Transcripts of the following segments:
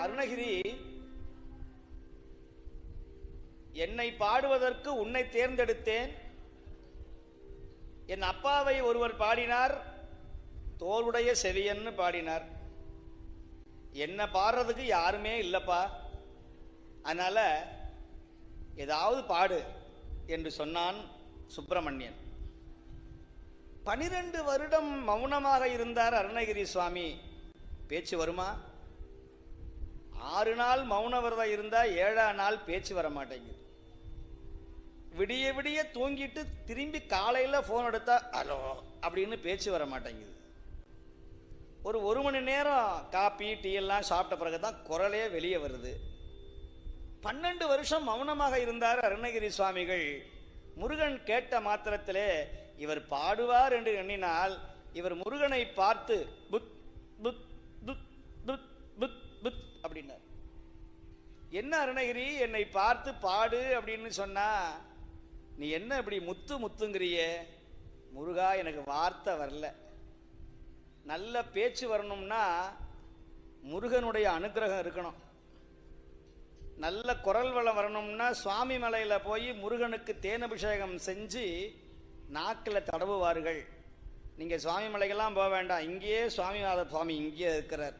அருணகிரி என்னை பாடுவதற்கு உன்னை தேர்ந்தெடுத்தேன். என் அப்பாவை ஒருவர் பாடினார், தோளுடைய செவியன்னு பாடினார். என்ன பாடுறதுக்கு யாருமே இல்லப்பா, அதனால ஏதாவது பாடு என்று சொன்னான் சுப்பிரமணியன். 12 வருடம் மௌனமாக இருந்தார் அருணகிரி சுவாமி. பேச்சு வருமா? 6 நாள் மௌன விரதம் இருந்தா 7ஆம் நாள் பேச்சு வர மாட்டேங்குது. விடிய விடிய தூங்கிட்டு திரும்பி காலையில் ஃபோன் எடுத்தா ஹலோ அப்படின்னு பேச்சு வர மாட்டேங்குது. ஒரு மணி நேரம் காப்பி டீ எல்லாம் சாப்பிட்ட பிறகு தான் குரலே வெளியே வருது. 12 வருஷம் மௌனமாக இருந்தார் அருணகிரி சுவாமிகள். முருகன் கேட்ட மாத்திரத்திலே இவர் பாடுவார் என்று எண்ணினால் இவர் முருகனை பார்த்து புத் புத் புத் புத் புத் புத் அப்படின்னார். என்ன அருணகிரி, என்னை பார்த்து பாடு அப்படின்னு சொன்னா நீ என்ன இப்படி முத்து முத்துங்கிறிய? முருகா, எனக்கு வார்த்தை வரல. நல்ல பேச்சு வரணும்னா முருகனுடைய அனுக்கிரகம் இருக்கணும். நல்ல குரல் வளம் வரணும்னா சுவாமி மலையில் போய் முருகனுக்கு தேனபிஷேகம் செஞ்சு நாக்கில் தடவுவார்கள். நீங்கள் சுவாமி மலைக்கெல்லாம் போக வேண்டாம், இங்கேயே சுவாமி இங்கேயே இருக்கிறார்.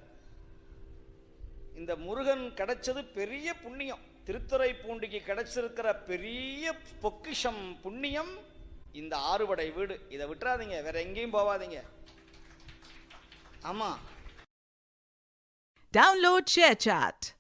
இந்த முருகன் கிடைச்சது பெரிய புண்ணியம். திருத்துறைப்பூண்டிக்கு கிடைச்சிருக்கிற பெரிய பொக்கிஷம் புண்ணியம் இந்த ஆறுபடை வீடு. இதை விட்டுறாதீங்க, வேற எங்கேயும் போவாதீங்க. ஆமா, Download ShareChat.